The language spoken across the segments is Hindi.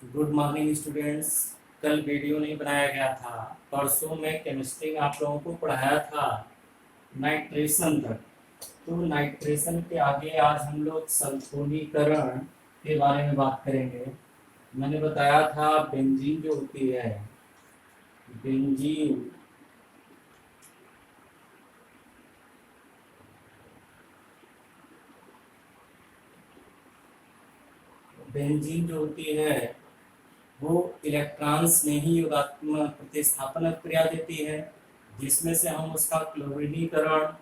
Good morning students. कल वीडियो नहीं बनाया गया था। परसों में केमिस्ट्री में आप लोगों को पढ़ाया था नाइट्रेशन तक। तो नाइट्रेशन के आगे आज हम लोग सल्फोनीकरण के बारे में बात करेंगे। मैंने बताया था बेंजीन जो होती है, बेंजीन बेंजीन जो होती है वो इलेक्ट्रॉन्स में ही योगात्मक प्रतिस्थापन क्रिया देती है, जिसमें से हम उसका क्लोरीनीकरण,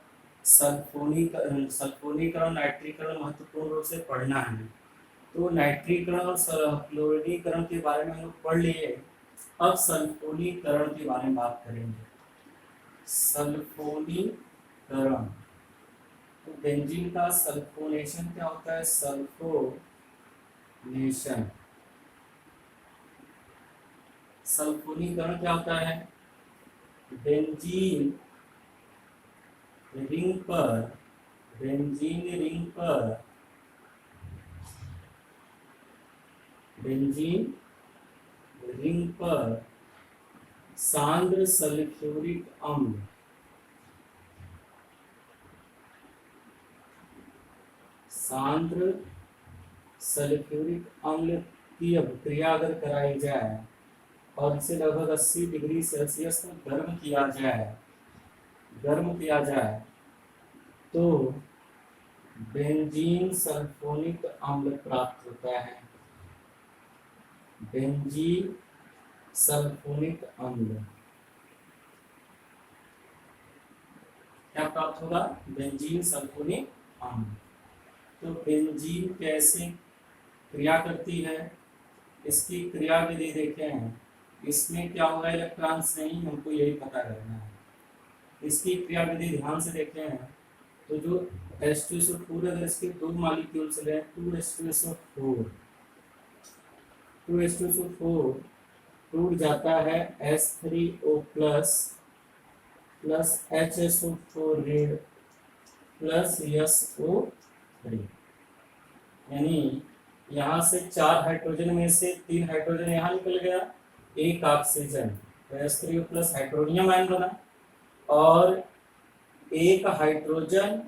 सल्फोनीकरण, नाइट्रीकरण महत्वपूर्ण रूप से पढ़ना है। तो नाइट्रीकरण और क्लोरीनीकरण के बारे में हम लोग पढ़ लिए। अब सल्फोनीकरण के बारे में बात करेंगे। सल्फोनीकरण, तो बेंजीन का सल्फोनेशन क्या होता है? सल्फोनेशन, सल्फोनीकरण क्या होता है? बेंजीन रिंग पर, बेंजीन रिंग पर, बेंजीन रिंग पर सांद्र सल्फ्यूरिक अम्ल, सांद्र सल्फ्यूरिक अम्ल की अभिक्रिया अगर कराई जाए और इसे लगभग 80 डिग्री सेल्सियस तक गर्म किया जाए तो बेंजीन सल्फोनिक अम्ल प्राप्त होता है। बेंजीन सल्फोनिक अम्ल क्या प्राप्त होगा? बेंजीन सल्फोनिक अम्ल। तो बेंजीन कैसे क्रिया करती है, इसकी क्रिया विधि देखें। इसमें क्या होगा? इलेक्ट्रॉन्स नहीं, हमको यही पता करना है। इसकी क्रिया विधि ध्यान से देखें तो जो H2SO4, अगर इसके दो मॉलिक्यूल्स लें, 2H2SO4, 2H2SO4 टूट जाता है H3O प्लस HSO4 ऋण प्लस SO3, यानी यहाँ से 4 हाइड्रोजन में से 3 हाइड्रोजन यहाँ निकल गया, एक ऑक्सीजन, तो H3O प्लस हाइड्रोनियम आयन बना, और एक हाइड्रोजन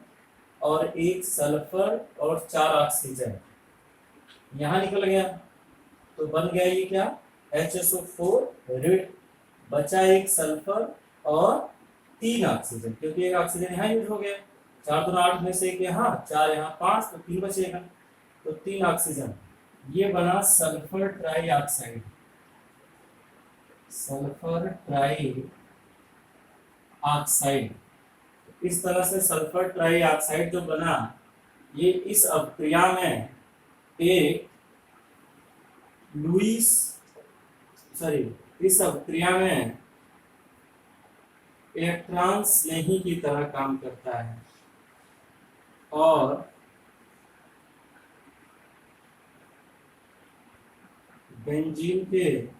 और एक सल्फर और 4 ऑक्सीजन यहाँ निकल गया। तो बन गया ये क्या? HSO4 ऋण, बचा एक सल्फर और 3 ऑक्सीजन, क्योंकि एक ऑक्सीजन यहाँ यूज हो गया। 4 2 8 में से एक यहाँ, 4 यहाँ, 5, तो 3 बचेगा, तो 3 ऑक्सीजन। ये बना sulphur try oxide, sulphur try oxide. इस तरह से सल्फर ट्राई ऑक्साइड जो बना, ये इस अभिक्रिया में एक लुईस इस अभिक्रिया में इलेक्ट्रॉन स्नेही की तरह काम करता है और बेंजीन के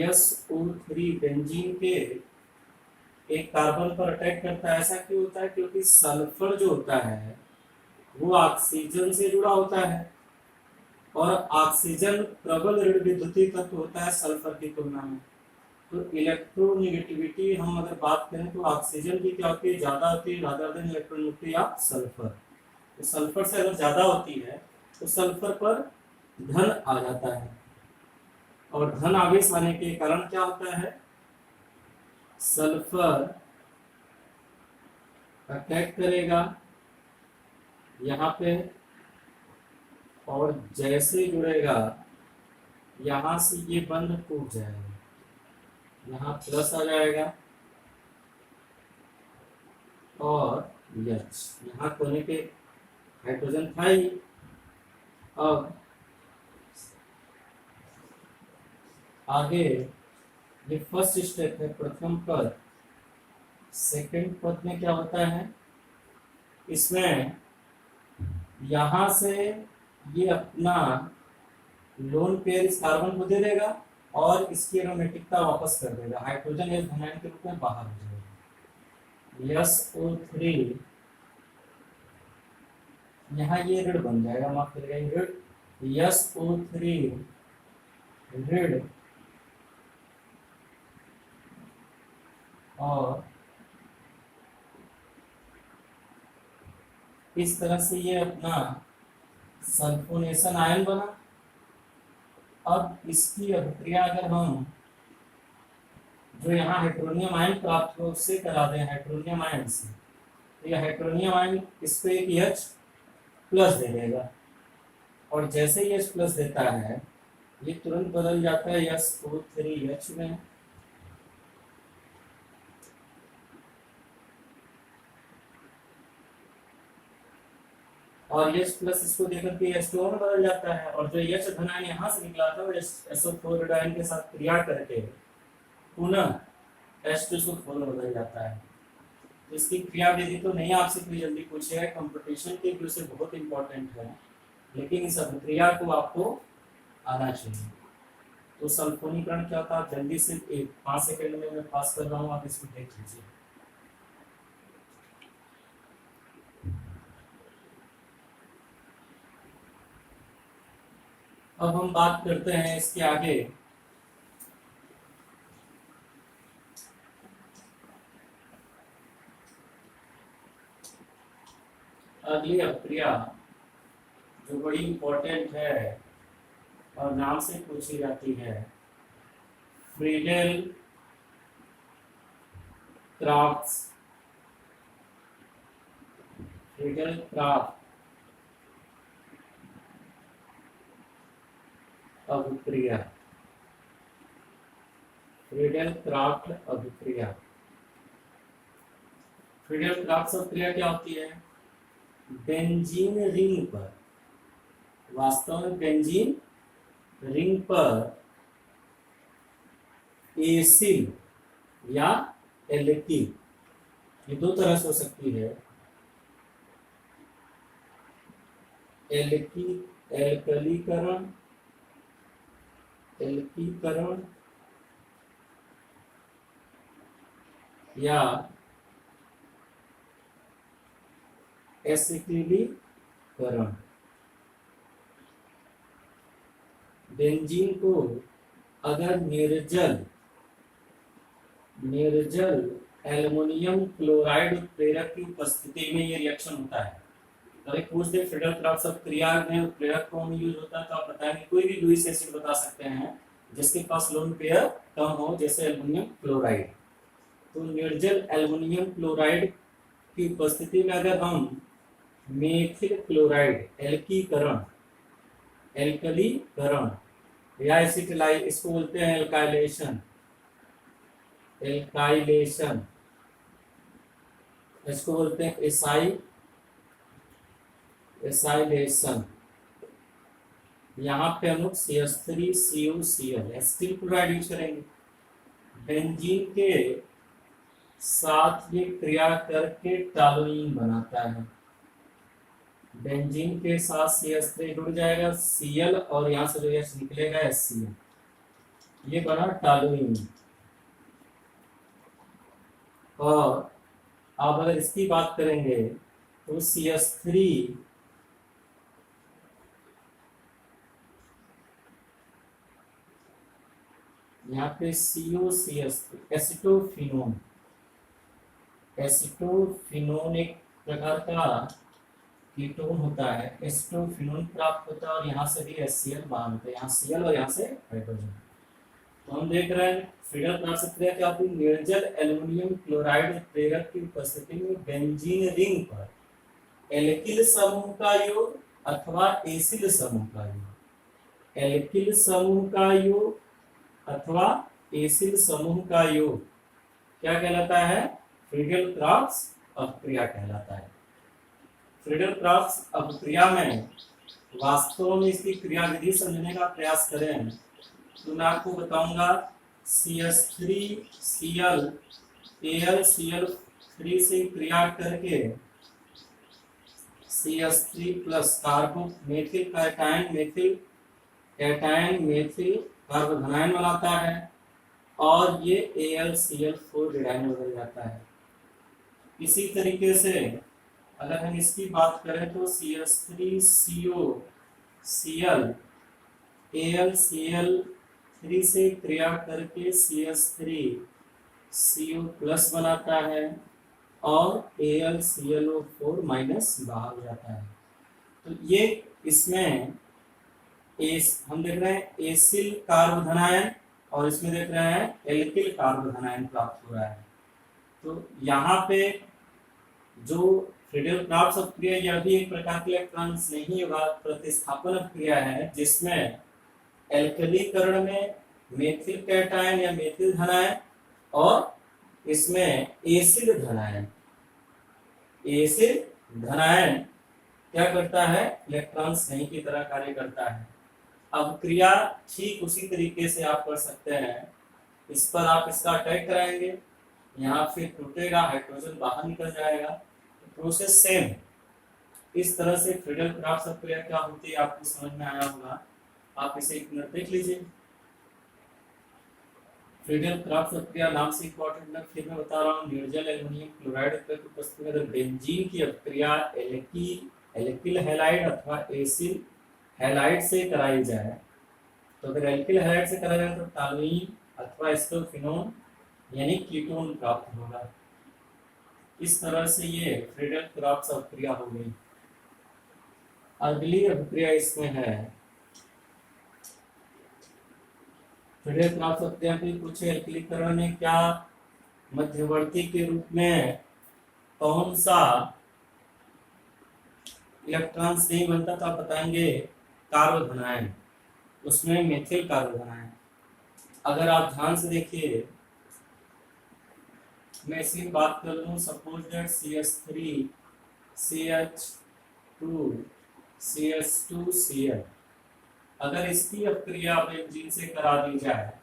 SO3 बेंजीन के एक कार्बन पर अटैक करता है। ऐसा क्यों होता है? क्योंकि सल्फर जो होता है वो ऑक्सीजन से जुड़ा होता है और ऑक्सीजन प्रबल ऋण विद्युतीय तत्व होता है सल्फर की तुलना में। तो इलेक्ट्रोनेगेटिविटी हम अगर बात करें तो ऑक्सीजन की क्या होती है? ज्यादा होती है, rather than electronegativity of sulphur. तो सल्फर से अगर ज्यादा होती है तो सल्फर पर धन आ जाता है, और धन आवेश आने के कारण क्या होता है? सल्फर अटैक करेगा यहाँ पे, और जैसे जुड़ेगा यहाँ से ये बंध टूट जाएगा, यहाँ प्लस आ जाएगा और यहाँ कोने पे हाइड्रोजन था ही। अब आगे ये फर्स्ट स्टेप है, प्रथम पद। सेकंड पद में क्या होता है? इसमें यहां से ये अपना लोन पेयर इस कार्बन को दे देगा और इसकी एरोमेटिकता वापस कर देगा, हाइड्रोजन एक धनायन के रूप में बाहर हो जाएगा। SO3 यहाँ ये ऋण बन जाएगा, माफ करिएगा, ये ऋण SO3 ऋण और इस तरह से ये अपना सल्फोनेशन आयन बना। अब इसकी अभिक्रिया अगर हम जो यहाँ हाइड्रोनियम आयन प्राप्त हो उससे करा दें हाइड्रोनियम आयन से, तो यह हाइड्रोनियम आयन इसको एक H प्लस दे देगा, और जैसे ही H प्लस देता है ये तुरंत बदल जाता है SO3H में। और H प्लस इसको देकर के H2O में बदल जाता है, और जो H धन आयन यहाँ से निकला था वो SO4 आयन के साथ क्रिया करके पुनः H2SO4 में बदल जाता है। तो इसकी क्रिया विधि तो नहीं आपसे कोई जल्दी पूछेगा, कंपटीशन के व्यू से बहुत इंपॉर्टेंट है, लेकिन इस अभिक्रिया को आपको आना चाहिए। तो सल्फोनीकरण क्या था, जल्दी से 5 सेकंड में मैं पास कर रहा हूँ, आप इसको देख लीजिए। अब हम बात करते हैं इसके आगे अगली अभिक्रिया जो बड़ी इंपॉर्टेंट है और नाम से पूछी जाती है, फ्रीडेल क्राफ्ट अभिक्रिया। फ्रीडेल क्राफ्ट अभिक्रिया क्या होती है? बेंजीन रिंग पर, वास्तव में बेंजीन रिंग पर एसिल या एल्किल, ये दो तरह से हो सकती है, एल्कीकरण या एसिटिलीकरण। बेंजीन को अगर निर्जल एल्युमिनियम क्लोराइड उत्प्रेरक की उपस्थिति में ये रिएक्शन होता है, अगर पूछ दे फ्रीडेल क्राफ्ट अभिक्रिया में उत्प्रेरक कौन यूज होता है, तो आप बताएंगे कोई भी लुईस एसिड बता सकते हैं जिसके पास लोन पेयर कम हो, जैसे एल्युमिनियम क्लोराइड। तो निर्जल एल्युमिनियम क्लोराइड की उपस्थिति में अगर हम मेथिल क्लोराइड एल्कलीकरण या एसिटिलाई, इसको बोलते हैं एल्काइलेशन, इसको बोलते हैं एसाइलेशन। यहाँ पे हम लोग CH3CuCl एसिटिल क्लोराइड यूज करेंगे। बेंजीन के साथ ये क्रिया करके टॉलुइन बनाता है। बेंजीन के साथ CH3 जुड़ जाएगा Cl, और यहाँ से जो H निकलेगा HCl, ये बना टॉलुइन। और अब अगर इसकी बात करेंगे तो CH3 यहाँ पे COCH3 एसिटोफिनोन एक प्रकार का कीटोन होता है, एसिटोफिनोन प्राप्त होता है, और यहाँ से भी HCl बांधते हैं, यहाँ Cl और यहाँ से हाइड्रोजन। तो हम देख रहे हैं फ्रीडेल क्राफ्ट अभिक्रिया क्या होती है? निर्जल एल्युमिनियम क्लोराइड उत्प्रेरक की उपस्थिति में बेंजीन रिंग पर एल्किल समूह का योग अथवा एसिल समूह का योग, एल्किल समूह का योग अथवा एसिल समूह का योग क्या कहलाता है? फ्रीडेल क्राफ्ट अभिक्रिया कहलाता है। फ्रीडेल क्राफ्ट अभिक्रिया में वास्तव में इसकी क्रिया विधि समझने का प्रयास करें तो मैं आपको बताऊंगा CH3Cl AlCl3 से क्रिया करके CH3 प्लस कार्बो मेथिल मेथिल कार्बोधनायन बनाता है, और ये AlCl4 रिडाइन बदल जाता है। इसी तरीके से अगर हम इसकी बात करें तो CH3CO Cl से क्रिया करके CH3 CO प्लस बनाता है और AlClO4 माइनस बाहर जाता है। तो ये इसमें हम देख रहे हैं एसिल कार्ब धनायन और इसमें देख रहे हैं एल्किल कार्ब धनायन प्राप्त हो रहा है। तो यहाँ पे जो फ्रीडल क्राफ्ट अपक्रिया यह भी एक प्रकार की इलेक्ट्रॉन स्नेही प्रतिस्थापन अपक्रिया है जिसमें एल्कलीकरण में मेथिल कैटायन या मेथिल धनायन और इसमें एसिड धनायन क्या करता है, इलेक्ट्रॉन स्नेही की तरह कार्य करता है। अब क्रिया ठीक उसी तरीके से आप कर सकते हैं। इस पर आप इसका अटैक कराएंगे, यहाँ फिर टूटेगा, हाइड्रोजन बाहर निकल जाएगा, प्रोसेस सेम। इस तरह से फ्रीडल क्राफ्ट प्रक्रिया क्या होती है आपको समझ में आया होगा। आप इसे एक मिनट देख लीजिए। फ्रीडल क्राफ्ट प्रक्रिया नाम से इंपॉर्टेंट मैं फिर मैं बता रहा हूँ। निर्जल एल्युमिनियम क्लोराइड की उपस्थिति में बेंजीन की अपक्रिया एल्किल हैलाइड अथवा एसिल हैलाइड से कराई जाए तो अगर एल्किल हैलाइड से कराया जाए तो टॉलुइन अथवा स्टोफिनोन यानी कीटोन प्राप्त होगा। इस तरह से ये फ्रीडल क्राफ्ट अपक्रिया हो गई। अगली अपक्रिया इसमें है फ्रीडल क्राफ्ट अपक्रिया की कुछ एल्किलीकरण में क्या मध्यवर्ती के रूप में कौन सा इलेक्ट्रॉन नहीं बनता तो आप बताएंगे कार्ब धनायन, उसमें मेथिल कार्ब धनायन। अगर आप ध्यान से देखिए, मैं इसकी बात कर लूं, suppose that CH3 CH2 CH2 Cl, अगर इसकी अपक्रिया बेंजीन से करा दी जाए,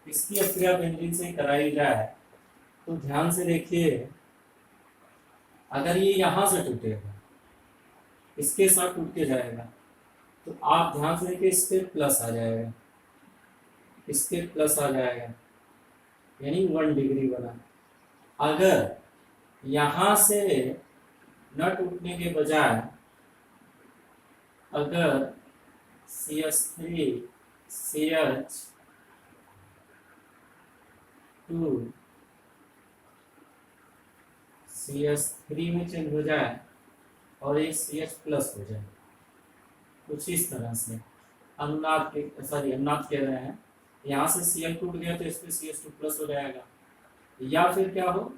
इसकी अपक्रिया बेंजीन से कराई जाए तो ध्यान से देखिए, अगर ये यहां से टूटेगा, इसके साथ टूट के जाएगा तो आप ध्यान से देखिए, इस पे प्लस आ जाएगा, इसके प्लस आ जाएगा, यानी 1 डिग्री बना। अगर यहां से न टूटने के बजाय अगर CH3 CH2 CH3 में चेंज हो जाए और एक CH प्लस हो जाए, कुछ इस तरह से अनुनाद कह रहे हैं, यहाँ से Cl टूट गया तो इस पे CH2 प्लस हो जाएगा। या फिर क्या हो,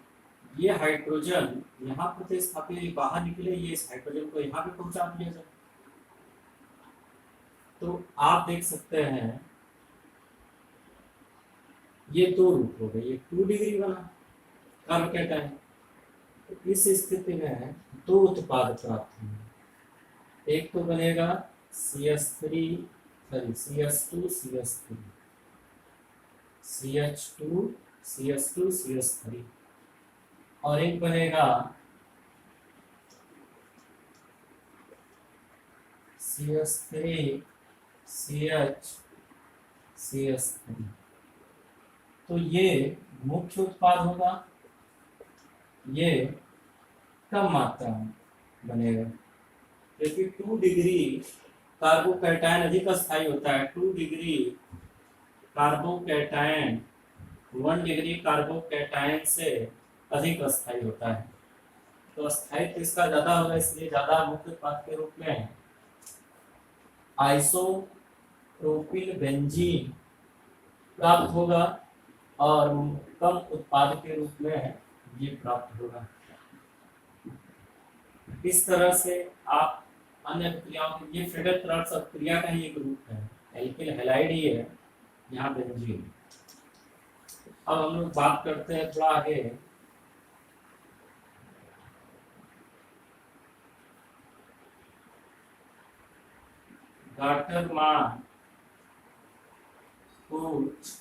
ये हाइड्रोजन यहाँ प्रतिस्थापित बाहर निकले, ये इस हाइड्रोजन को यहाँ पे पहुंचा दिया जाए। तो आप देख सकते हैं ये 2 रूप हो गए, ये 2 डिग्री बना कार्ब कैटायन। तो इस स्थिति में 2 उत्पाद प्राप्त होंगे। एक तो बनेगा CH2 CH3 और एक बनेगा CH3 CH3। तो ये मुख्य उत्पाद होगा, ये कम मात्रा में बनेगा क्योंकि 2 डिग्री कार्बोकैटायन अधिक अस्थायी होता है। 2 डिग्री कार्बोकैटायन 1 डिग्री कार्बोकैटायन से अधिक अस्थायी होता है। तो अस्थायित्व इसका ज्यादा होगा, इसलिए ज्यादा मुख्य उत्पाद के रूप में आइसोप्रोपिल बेंजीन प्राप्त होगा और कम उत्पाद के रूप में ये प्राप्त होगा। इस तरह से आप अन्य क्रियाओं के, ये फ्रीडल क्राफ्ट क्रिया का ही एक रूप है, एल्किल हैलाइड ही है यहाँ बेंजीन। अब हम लोग बात करते हैं थोड़ा आगे गाटरमान कुछ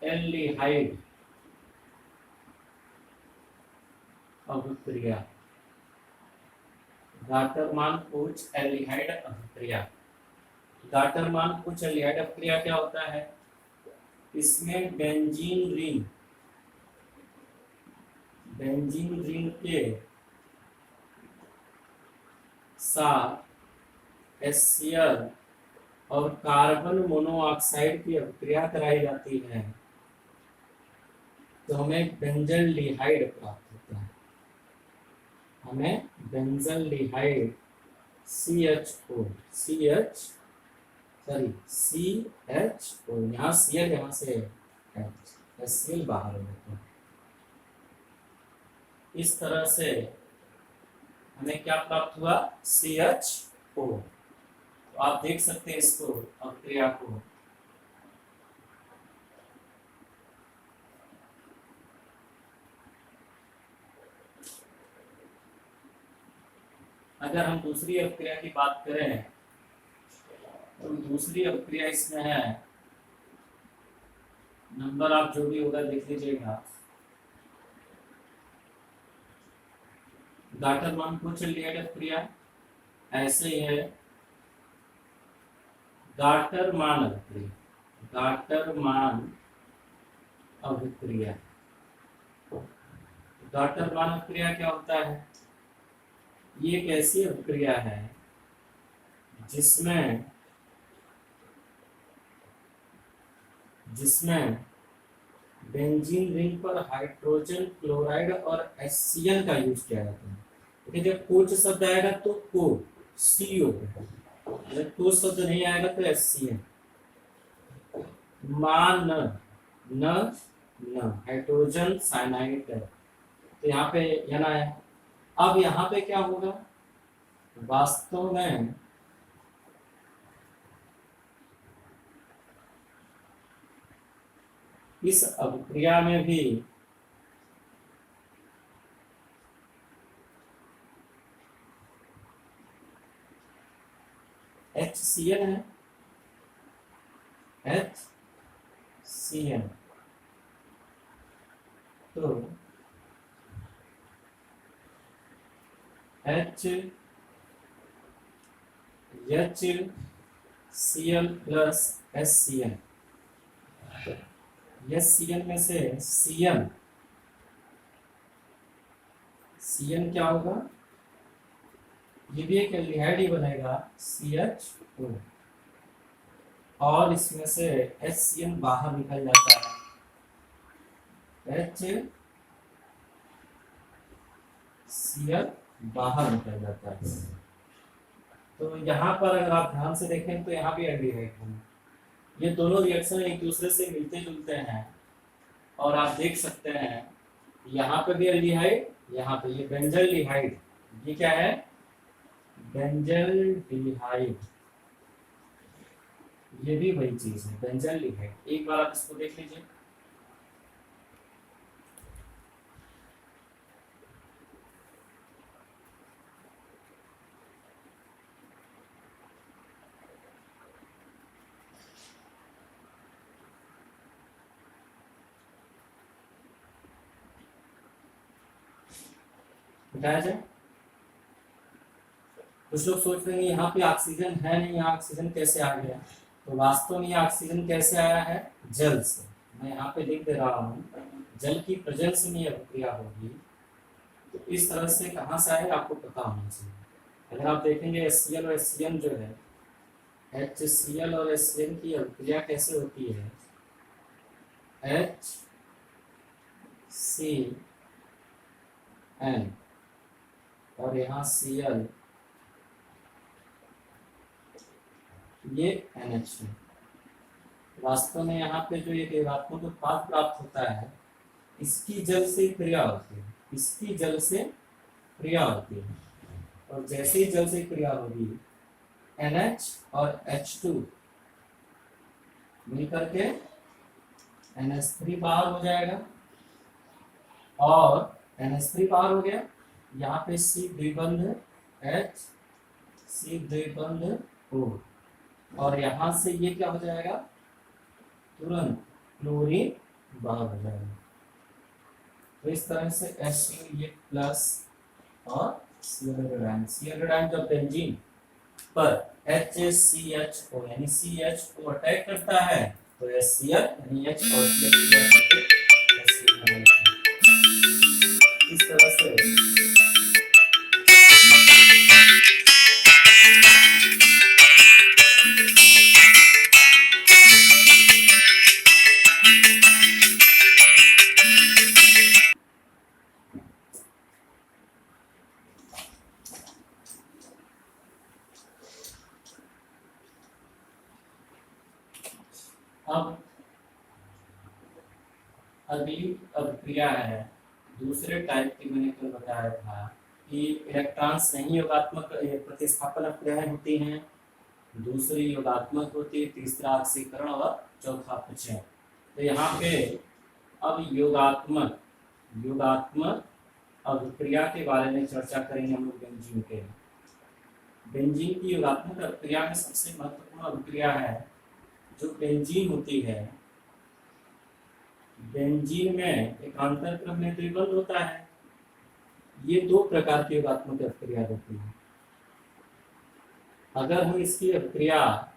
एल्डिहाइड अभिक्रिया। गाटरमान कुछ एल्डिहाइड अभिक्रिया। गाटरमान कुछ एल्डिहाइड अभिक्रिया क्या होता है, इसमें बेंजीन रिंग के साथ HCl और कार्बन मोनोऑक्साइड की अभिक्रिया कराई जाती है तो हमें बेंजल्डिहाइड प्राप्त होता है। हमें बेंजल्डिहाइड CHO यहाँ Cl यहाँ से HCl बाहर हो जाता है। इस तरह से हमें क्या प्राप्त हुआ? CHO। तो आप देख सकते हैं इसको अभिक्रिया को। अगर हम दूसरी अभिक्रिया की बात करें तो दूसरी अभिक्रिया इसमें है, नंबर आप जो भी होगा देख लीजिएगा। गाटरमान को चलिएगा अभिक्रिया ऐसे ही है। गाटरमान अभिक्रिया, गाटरमान अभिक्रिया, गाटरमान अभिक्रिया क्या होता है? ये एक ऐसी अभिक्रिया है जिसमें बेंजीन रिंग पर हाइड्रोजन क्लोराइड और HCl का यूज किया जाता है। देखिए जब कोच शब्द आएगा तो को CO, जब कोच शब्द नहीं आएगा तो HCl। मान न हाइड्रोजन साइनाइड है तो यहाँ पे यह ना है। अब यहाँ पे क्या होगा? वास्तव में इस अभिक्रिया में भी HCl है, HCl। तो HCl प्लस HCl, HCl में से Cn क्या होगा? ये भी एक एल्डिहाइड ही बनेगा CHO, और इसमें से HCl बाहर निकल जाता है, HCl बाहर निकल जाता है। तो यहाँ पर अगर आप ध्यान से देखें तो यहाँ भी एल्डिहाइड है। ये दोनों रिएक्शन एक दूसरे से मिलते जुलते हैं और आप देख सकते हैं यहाँ पे भी एल्डिहाइड, यहाँ पे ये बेंजल्डिहाइड, ये क्या है? बेंजल्डिहाइड, ये भी वही चीज है बेंजल्डिहाइड। एक बार आप इसको देख लीजिए। बताया जाए। कुछ लोग सोच रहे हैं यहाँ पे ऑक्सीजन है नहीं, यहाँ ऑक्सीजन कैसे आ गया? तो वास्तव में ऑक्सीजन कैसे आया है? जल से। मैं यहाँ पे लिख दे रहा हूँ, जल की प्रेजेंस में अभिक्रिया होगी। तो इस तरह से कहाँ से आए आपको पता होना चाहिए। अगर आप देखेंगे HCl और HCl जो है, HCl और HCl की अभिक्रिया कैसे होती है? HCl और यहाँ Cl, ये NH है। वास्तव में यहाँ पे जो ये ऋणात्मक उत्पाद प्राप्त होता है, इसकी जल से क्रिया होती है, इसकी जल से क्रिया होती है। और जैसे ही जल से क्रिया होगी, NH और H2 मिलकर के NH3 बाहर हो जाएगा, और NH3 बाहर हो गया, यहाँ पे C द्विबंध H, C द्विबंध O, और यहाँ से ये क्या हो जाएगा? तुरंत क्लोरीन बाहर हो जाएगा। तो इस तरह से HCl ये प्लस और Cl जब बेंजीन पर HCHO यानी CHO अटैक करता है तो HCl यानी H और CH इस तरह से अगली अभिक्रिया है दूसरे टाइप की, मैंने कल बताया था कि इलेक्ट्रॉन्स नहीं योगात्मक प्रतिस्थापन अभिक्रियाएं होती हैं, दूसरी योगात्मक होती है, तीसरा ऑक्सीकरण और चौथा अपचय। तो यहाँ पे अब योगात्मक अभिक्रिया के बारे में चर्चा करेंगे हम लोग। बेंजीन के बेंजीन की योगात्मक अभिक्रिया में सबसे महत्वपूर्ण अभिक्रिया है जो बेंजीन होती है। बेंजीन में एकांतर क्रम में द्विबंध होता है। ये दो प्रकार की योगात्मक अभिक्रिया होती है। अगर हम इसकी अभिक्रिया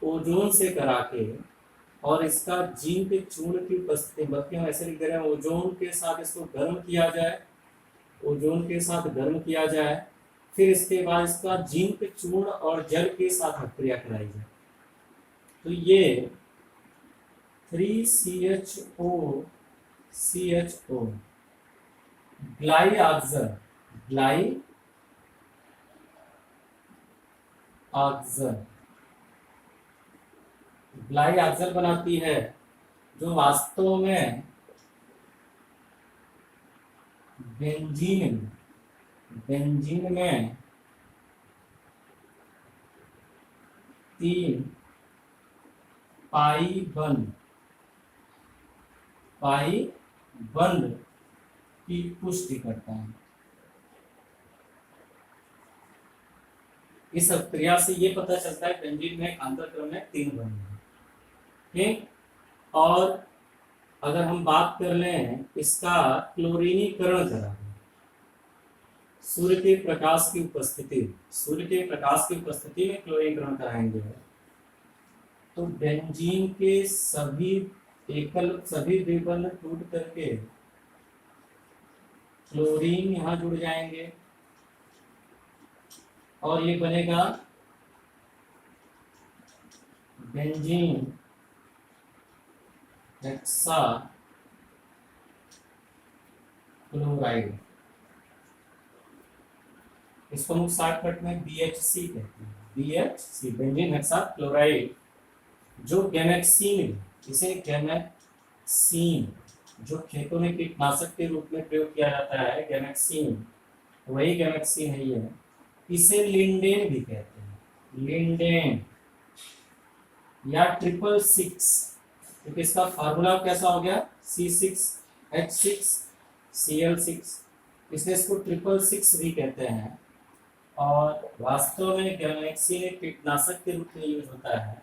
ओजोन से करा के और इसका जिंक चूर्ण की उपस्थिति, बल्कि हम ऐसे लिख रहे हैं ओजोन के साथ इसको गर्म किया जाए, ओजोन के साथ गर्म किया जाए, फिर इसके बाद इसका जिंक चूर्ण और जल के साथ अभिक्रिया कराई जाए, तो ये 3CHO ग्लाइऑक्सल बनाती है, जो वास्तव में बेंजीन में 3 पाई बंध की पुष्टि करता है। इस अभिक्रिया से ये पता चलता है बेंजीन में एकांतर क्रम में 3 बंध हैं। ठीक, और अगर हम बात कर लें इसका क्लोरीनीकरण करा दें, सूर्य के प्रकाश की उपस्थिति में क्लोरीनीकरण कराएंगे, तो बेंजीन के सभी द्विबंध टूट करके क्लोरीन यहाँ जुड़ जाएंगे और ये बनेगा बेंजीन हेक्सा क्लोराइड। इसको हम शॉर्टकट में BHC कहते हैं। BHC बेंजीन हेक्सा क्लोराइड, जो गैमेक्सीन, इसे गैमेक्सीन जो खेतों में कीटनाशक के रूप में प्रयोग किया जाता है, गैमेक्सीन, वही गैमेक्सीन है ये। इसे लिंडेन भी कहते हैं, लिंडेन या 666, क्योंकि इसका फार्मूला कैसा हो गया C6H6Cl6, इसलिए इसको 666 भी कहते हैं। और वास्तव में गैमेक्सीन एक कीटनाशक के रूप में यूज होता है।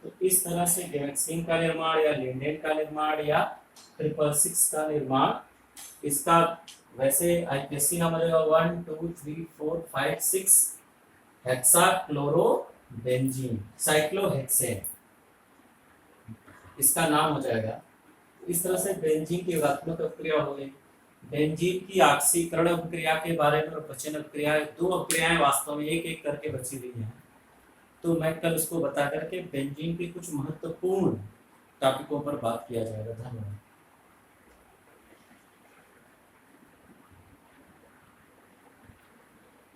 तो इस तरह से गैमेक्सीन का निर्माण या लिंडेन का निर्माण या 666 का निर्माण, इसका वैसे IPSC number 1 2 3 4 5 6 hexa chlorobenzene, cyclohexane इसका नाम हो जाएगा। इस तरह से बेंजीन की योगात्मक अभिक्रिया हो गई। बेंजीन की ऑक्सीकरण अभिक्रिया के बारे में और अपचयन अभिक्रिया, 2 अभिक्रियाएं वास्तव में एक एक करके बची हुई हैं। तो मैं कल उसको बता करके बेंजीन के कुछ महत्वपूर्ण टॉपिकों पर बात किया जाएगा। धन्यवाद।